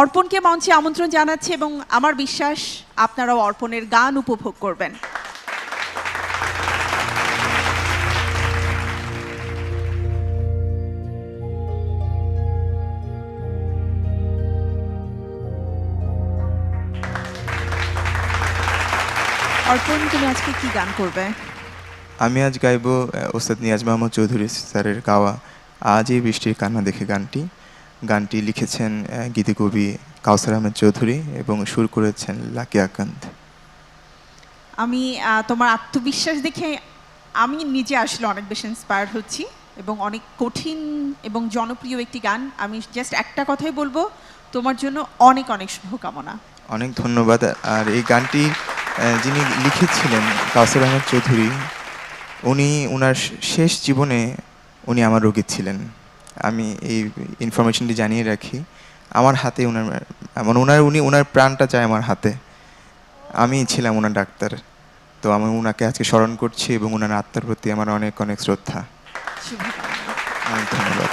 অর্পণকে মঞ্চে আমন্ত্রণ জানাচ্ছি এবং আমার বিশ্বাস আপনারাও অর্পণের গান উপভোগ করবেন। অর্পণ, তুমি আজকে কি গান করবে? আমি আজ গাইব ওস্তাদ নিয়াজ মোহাম্মদ চৌধুরী স্যারের গাওয়া আজ এই বৃষ্টির কান্না দেখে গানটি লিখেছেন গীতিকবি কাউসার আহমেদ চৌধুরী এবং সুর করেছেন লাকি আকান্ত। আমি তোমার আত্মবিশ্বাস দেখে আমি নিজে আসলে অনেক বেশি ইন্সপায়ার্ড হচ্ছি এবং অনেক কঠিন এবং জনপ্রিয় একটি গান। আমি জাস্ট একটা কথাই বলবো, তোমার জন্য অনেক অনেক শুভকামনা। অনেক ধন্যবাদ। আর এই গানটি যিনি লিখেছিলেন কাউসার আহমেদ চৌধুরী, উনি ওনার শেষ জীবনে উনি আমার রোগী ছিলেন। আমি এই ইনফরমেশনটি জানিয়ে রাখি। আমার হাতে ওনার প্রাণটা চায় আমার হাতে। আমি ছিলাম ওনার ডাক্তার। তো আমি ওনাকে আজকে স্মরণ করছি এবং ওনার আত্মার প্রতি আমার অনেক অনেক শ্রদ্ধা। অনেক ধন্যবাদ।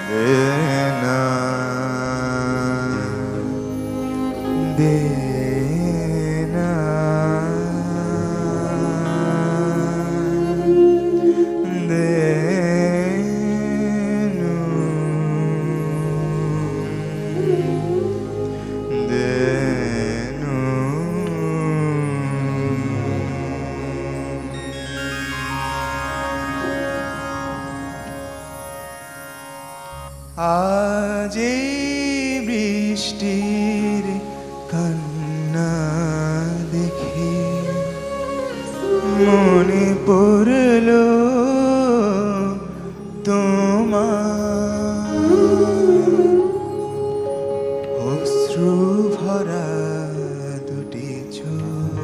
দেনা দেনা দেনু দেনু আজ এই বৃষ্টির কান্না দেখে মনে পড়ল তোমার অশ্রু ভরা দুটি চোখ,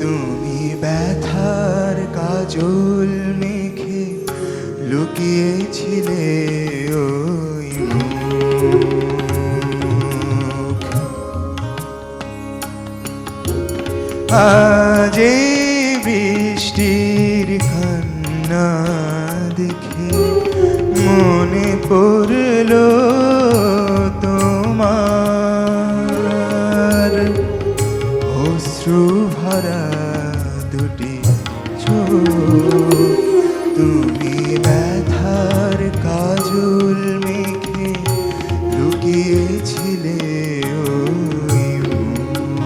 তুমি ব্যথার কাজল মেখে লুকিয়েছিলে ওই মুখ। আজ এই বৃষ্টির কান্না দেখে মনে পড়ল তোমার অশ্রু ভরা দুটি চোখ, তুমি ব্যথার কাজল মেখে লুকিয়েছিলে ওই মুখে।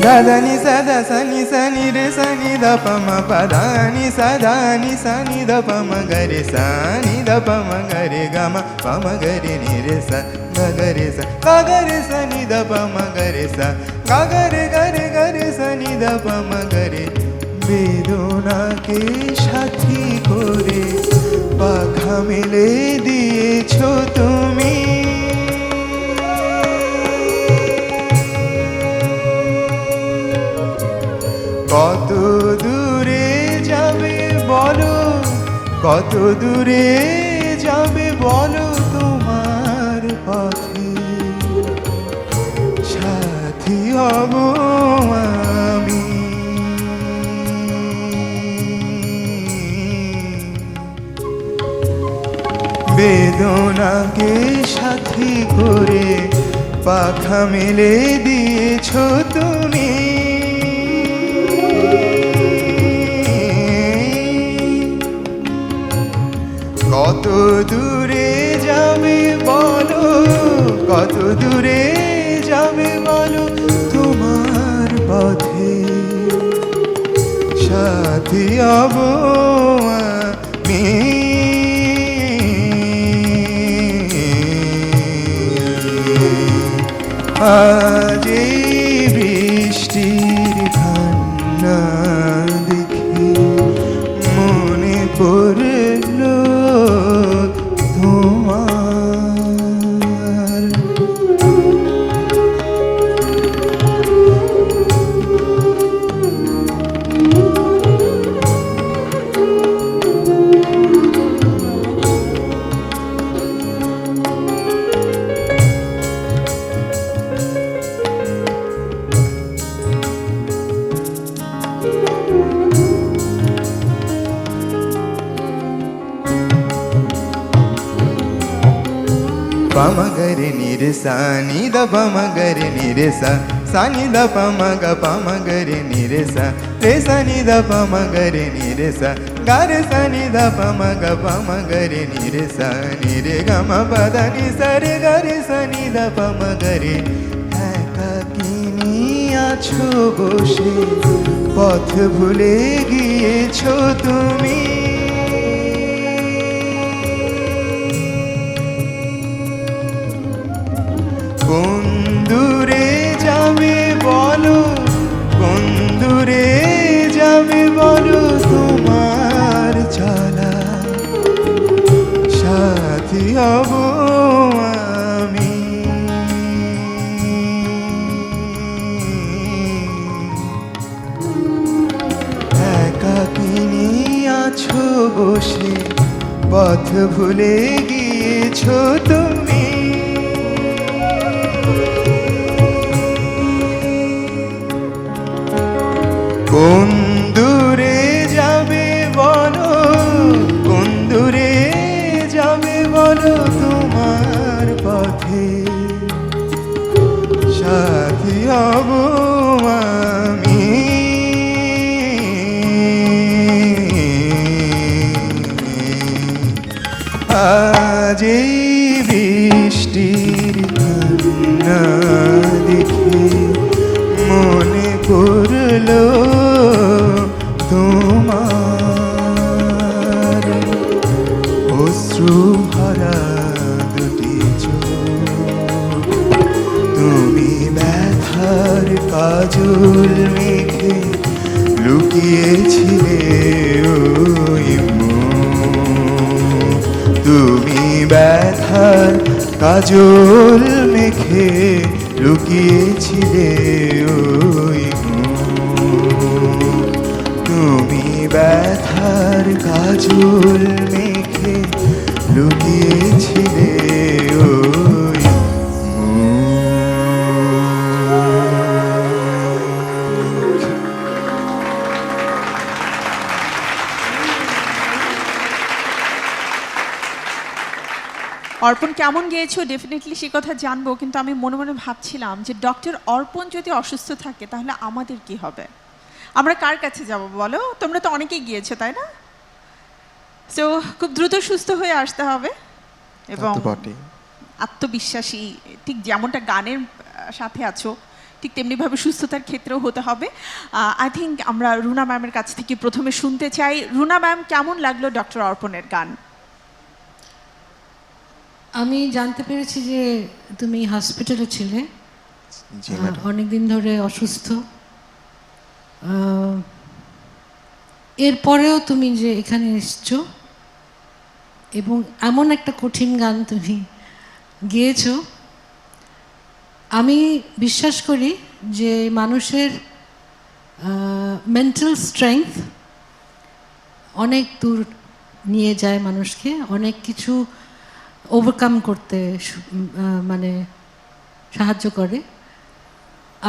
দাদানি সদা সনি সনি রে সনি দ পম পদানি সদানি সনি দ পম গরে সনি দ পম গরে গম পম গরে নি রে স গরে স গরে সনি দ পম গরে স গরে গরে গরে সনি দ পম গরে। বেদনাকে সাথী করে পাখা মেলে দিয়েছো তুমি, কত দূরে যাবে বলো, কত দূরে যাবে বলো তোমার পথে সাথী হব আমি। বেদনাকে সাথী করে পাখা মেলে দিয়েছো তুমি, কত দূরে যাবে বলো, কত দূরে যাবে বলো তোমার পথে সাথী হব আমি। আজ এই বৃষ্টির কান্না দেখে মনে পড়ল তোমার। Pamagari niresa ni da pamagari niresa sani da pamaga pamagari niresa resa ni da pamagari niresa gare sani da pamaga pamagari niresa nire gama pada ni sare gare sani da pamagari একাকিনী আছো বসে পথ ভুলে গিয়েছো তুমি কোন দূরে যাবে বলো কোন দূরে যাবে বলো তোমার চলা সাথী হব আমি একাকিনী আছো বসে পথ ভুলে গিয়েছো তুমি কোন দূরে যাবে বলো কোন দূরে যাবে বলো তোমার পথে সাথী হব আমি আজ এই বৃষ্টির কান্না দেখে মনে পড়ল তোমার অশ্রু ভরা দুটি চোখ তুমি ব্যথার কাজল মেখে লুকিয়েছিলে ওই মুখ তুমি ব্যথার কাজল মেখে লুকিয়েছিলে ওই মুখ তুমি ব্যথার কাজল মেখে লুকিয়েছিলে ওই মুখ অর্পণ কেমন গেয়েছো ডেফিনেটলি সে কথা জানবো, কিন্তু আমি মনে মনে ভাবছিলাম যে ডক্টর অর্পণ যদি অসুস্থ থাকে তাহলে আমাদের কি হবে, আমরা কার কাছে যাব বলো? তোমরা তো অনেকেই গিয়েছো তাই না? সো খুব দ্রুত সুস্থ হয়ে আসতে হবে এবং আত্মবিশ্বাসী ঠিক যেমনটা গানের সাথে আছো ঠিক তেমনিভাবে সুস্থতার ক্ষেত্রেও হতে হবে। আই থিঙ্ক আমরা রুনা ম্যামের কাছ থেকে প্রথমে শুনতে চাই। রুনা ম্যাম, কেমন লাগলো ডক্টর অর্পণের গান? আমি জানতে পেরেছি যে তুমি হসপিটালে ছিলে, অনেক দিন ধরে অসুস্থ, এরপরেও তুমি যে এখানে এসছো এবং এমন একটা কঠিন গান তুমি গেয়েছো, আমি বিশ্বাস করি যে মানুষের মেন্টাল স্ট্রেংথ অনেক দূর নিয়ে যায়, মানুষকে অনেক কিছু ওভারকাম করতে মানে সাহায্য করে।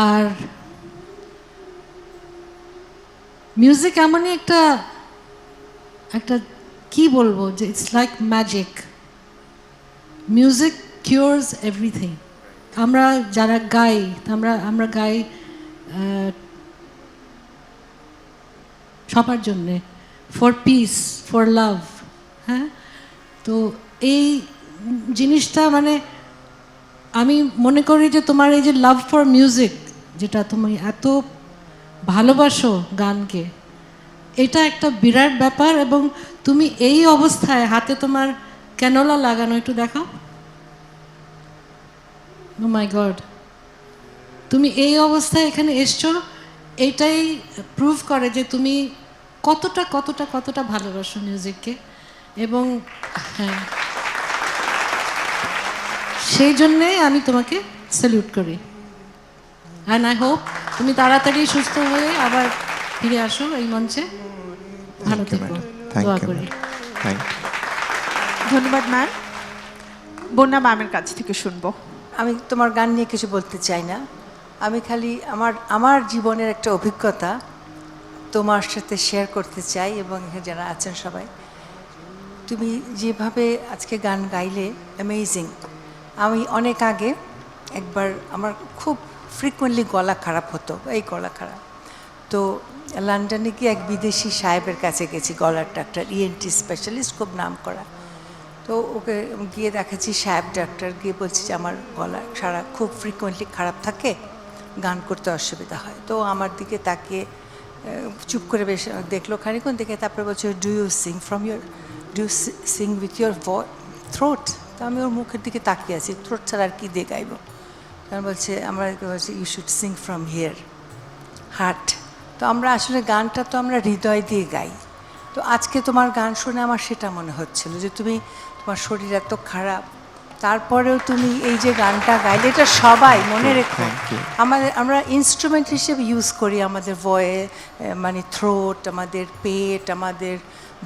আর মিউজিক এমনই একটা একটা কি বলবো যে it's like magic. Music cures everything. আমরা যারা গাই আমরা গাই সবার জন্যে, ফর পিস, ফর লাভ। হ্যাঁ, তো এই জিনিসটা মানে আমি মনে করি যে তোমার এই যে লাভ ফর মিউজিক, যেটা তুমি এত ভালোবাসো গানকে, এটা একটা বিরাট ব্যাপার। এবং তুমি এই অবস্থায় হাতে তোমার ক্যানোলা লাগানো, একটু দেখাও। ও মাই গড, তুমি এই অবস্থায় এখানে এসছো, এটাই প্রুভ করে যে তুমি কতটা কতটা কতটা ভালোবাসো মিউজিককে। এবং হ্যাঁ, সেই জন্যে আমি তোমাকে স্যালিউট করি। অ্যান্ড আই হোপ তুমি তাড়াতাড়ি সুস্থ হয়ে আবার ফিরে আসো এই মঞ্চে। ভালো থেকো, দোয়া করি। Thank you. ধন্যবাদ ম্যাম। বন্যা ম্যামের কাছ থেকে শুনবো। আমি তোমার গান নিয়ে কিছু বলতে চাই না, আমি খালি আমার জীবনের একটা অভিজ্ঞতা তোমার সাথে শেয়ার করতে চাই, এবং এখানে যারা আছেন সবাই। তুমি যেভাবে আজকে গান গাইলে অ্যামেজিং। আমি অনেক আগে একবার আমার খুব ফ্রিকুয়েন্টলি গলা খারাপ হতো, এই গলা খারাপ, তো লন্ডনে গিয়ে এক বিদেশি সাহেবের কাছে গেছি, গলার ডাক্তার, ইএনটি স্পেশালিস্ট, খুব নাম করা। তো ওকে গিয়ে দেখেছি সাহেব ডাক্তার, গিয়ে বলছি যে আমার গলা খুব ফ্রিকুয়েন্টলি খারাপ থাকে, গান করতে অসুবিধা হয়। তো আমার দিকে তাকিয়ে চুপ করে বেশ দেখলো খানিক্ষণ, দেখে তারপরে বলছে do you sing with your throat? তো আমি ওর মুখের দিকে তাকিয়ে আছি, থ্রোট ছাড়া আর কী দিয়ে গাইব? কারণ বলছে বলছে you should sing from here, heart. তো আমরা আসলে গানটা তো আমরা হৃদয় দিয়ে গাই। তো আজকে তোমার গান শুনে আমার সেটা মনে হচ্ছিল যে তোমার শরীর এত খারাপ, তারপরেও তুমি এই যে গানটা গাইলে, এটা সবাই মনে রেখো, আমরা ইনস্ট্রুমেন্ট হিসেবে ইউজ করি আমাদের মানে থ্রোট, আমাদের পেট, আমাদের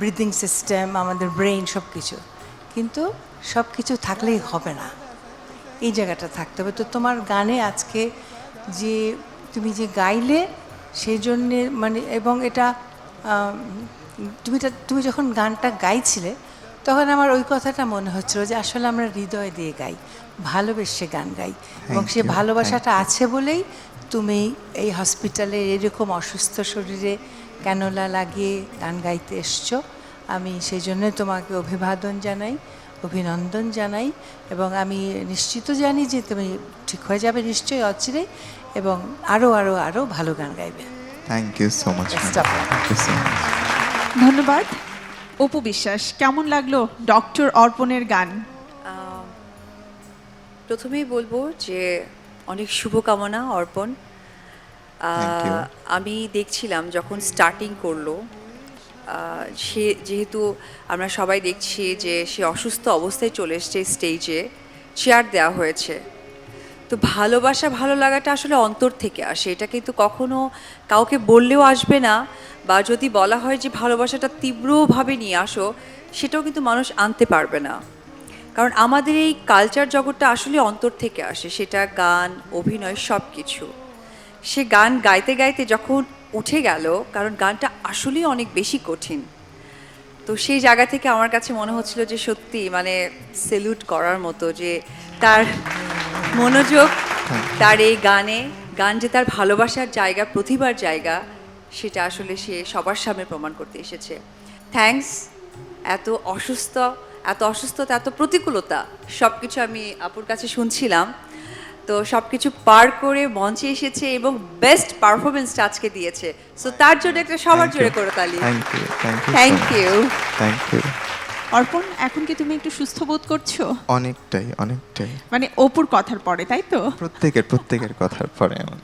ব্রিদিং সিস্টেম, আমাদের ব্রেন, সব কিছু। কিন্তু সব কিছু থাকলেই হবে না, এই জায়গাটা থাকতে হবে। তো তোমার গানে আজকে যে তুমি যে গাইলে, সেই জন্যে মানে, এবং এটা তুমি যখন গানটা গাইছিলে তখন আমার ওই কথাটা মনে হচ্ছিল যে আসলে আমরা হৃদয় দিয়ে গাই, ভালোবেসে গান গাই, এবং সে ভালোবাসাটা আছে বলেই তুমি এই হসপিটালে এরকম অসুস্থ শরীরে ক্যানোলা লাগিয়ে গান গাইতে এসছো। আমি সেই জন্য তোমাকে অভিবাদন জানাই, অভিনন্দন জানাই, এবং আমি নিশ্চিত জানি যে তুমি ঠিক হয়ে যাবে নিশ্চয়ই অচিরেই, এবং আরও আরও আরও ভালো গান গাইবে। Thank you so much. ধন্যবাদ। অপু বিশ্বাস, কেমন লাগলো ডক্টর অর্পণের গান? প্রথমেই বলবো যে অনেক শুভকামনা অর্পণ। Thank you. আমি দেখছিলাম যখন স্টার্টিং করলো, সে যেহেতু আমরা সবাই দেখছি যে সে অসুস্থ অবস্থায় চলে এসছে স্টেজে, চেয়ার দেওয়া হয়েছে। তো ভালোবাসা, ভালো লাগাটা আসলে অন্তর থেকে আসে, এটা কিন্তু কখনো কাউকে বললেও আসবে না, বা যদি বলা হয় যে ভালোবাসাটা তীব্রভাবে নিয়ে আসো, সেটাও কিন্তু মানুষ আনতে পারবে না। কারণ আমাদের এই কালচার জগৎটা আসলে অন্তর থেকে আসে, সেটা গান, অভিনয়, সব কিছু। সে গান গাইতে গাইতে যখন উঠে গেল, কারণ গানটা আসলেই অনেক বেশি কঠিন, তো সেই জায়গা থেকে আমার কাছে মনে হচ্ছিল যে সত্যি মানে সেলুট করার মতো, যে তার মনোযোগ, তার এই গান যে তার ভালোবাসার জায়গা, প্রতিভার জায়গা, সেটা আসলে সে সবার সামনে প্রমাণ করতে এসেছে। থ্যাঙ্কস। এত অসুস্থতা, এত প্রতিকূলতা, সব কিছু আমি আপুর কাছে শুনছিলাম, তো সব কিছু পার করে মঞ্চে এসেছে এবং বেস্ট পারফরমেন্সটা আজকে দিয়েছে। সো তার জন্য একটা সবার জোরে করে তালি। Thank you. অর্পণ, এখন কি তুমি একটু সুস্থ বোধ করছো? অনেকটাই। মানে অপুর কথার পরে, তাই তো? প্রত্যেকের কথার পরে আমার।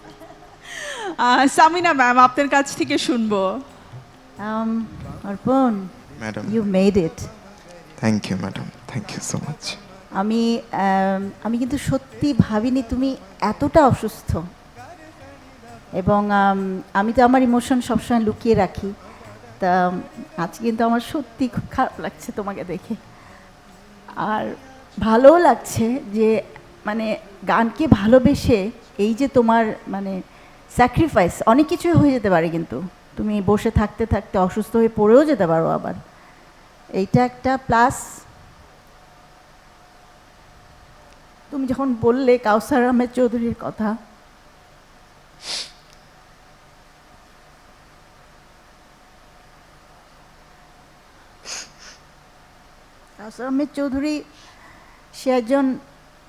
সামিনা ম্যাম, আপনার কাছ থেকে শুনবো। Arpan, madam, you made it. Thank you madam, thank you so much. আমি কিন্তু সত্যি ভাবিনি তুমি এতটা অসুস্থ, এবং আমি তো আমার ইমোশন সবসময় লুকিয়ে রাখি। তা আজ কিন্তু আমার সত্যি খুব খারাপ লাগছে তোমাকে দেখে, আর ভালোও লাগছে যে মানে গানকে ভালোবেসে এই যে তোমার মানে স্যাক্রিফাইস, অনেক কিছুই হয়ে যেতে পারে, কিন্তু তুমি বসে থাকতে থাকতে অসুস্থ হয়ে পড়েও যেতে পারো আবার, এইটা একটা প্লাস। তুমি যখন বললে কাউসার আহমেদ চৌধুরীর কথা, কাউসার আহমেদ চৌধুরী সে একজন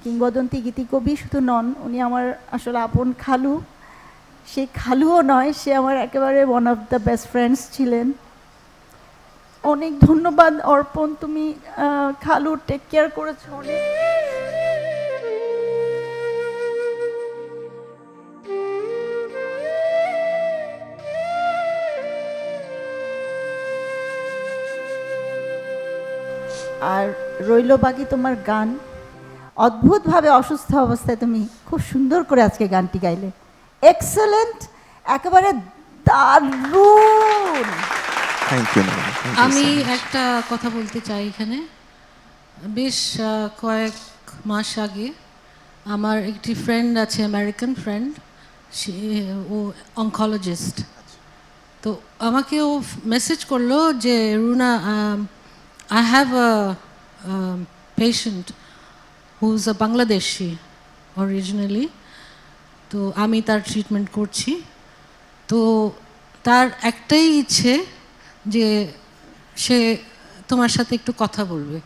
কিংবদন্তি গীতিকবি শুধু নন, উনি আমার আসলে আপন খালু। সে খালুও নয়, সে আমার একেবারে one of the best friends ছিলেন। অনেক ধন্যবাদ অর্পণ, তুমি খালু টেক কেয়ার করেছো অনেক। আর রইল বাকি তোমার গান। অদ্ভুতভাবে অসুস্থ অবস্থায় তুমি খুব সুন্দর করে আজকে গানটি গাইলে, এক্সেলেন্ট, একেবারে দারুণ। থ্যাংক ইউ ম্যাডাম, আমি একটা কথা বলতে চাই এখানে। বেশ কয়েক মাস আগে আমার একটি ফ্রেন্ড আছে, আমেরিকান ফ্রেন্ড, সে ও অনকোলজিস্ট। তো আমাকে ও মেসেজ করলো যে Runa, I have a patient who is a Bangladeshi originally, তো আমি তার ট্রিটমেন্ট করছি। তো তার একটাই ইচ্ছে যে সে তোমার সাথে একটু কথা বলবে।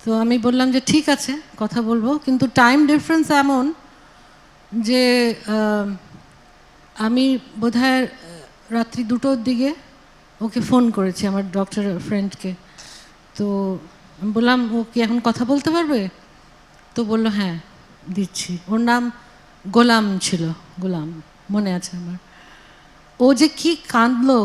তো আমি বললাম যে ঠিক আছে, কথা বলবো, কিন্তু টাইম ডিফারেন্স এমন যে আমি বোধহয় রাত্রি 2টোর দিকে ওকে ফোন করেছি, আমার ডক্টর ফ্রেন্ডকে। তো আমি বললাম ও কি এখন কথা বলতে পারবে? তো বললো হ্যাঁ দিচ্ছি। ওর নাম গোলাম ছিল, গোলাম, মনে আছে আমার। ও যে কি কাঁদলো,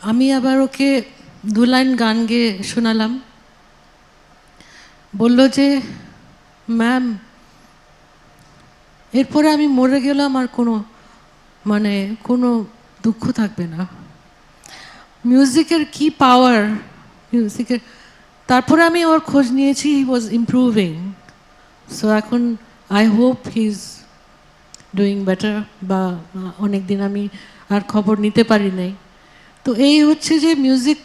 আমি আবার ওকে 2 লাইন গান গেয়ে শোনালাম। বলল যে ম্যাম, এরপরে আমি মরে গেলাম আর কোনো দুঃখ থাকবে না। মিউজিকের কি পাওয়ার, মিউজিকের। তারপরে আমি ওর খোঁজ নিয়েছি, হি ওয়াজ ইমপ্রুভিং। সো এখন I hope he is doing better, বা অনেক দিন আমি আর খবর নিতে পারি নাই। তো এই হচ্ছে যে music,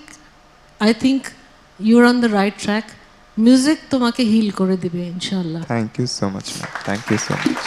I think you are on the right track. Music তোমাকে হিল করে দিবে ইনশাল্লাহ। Thank you so much ma'am, thank you so much.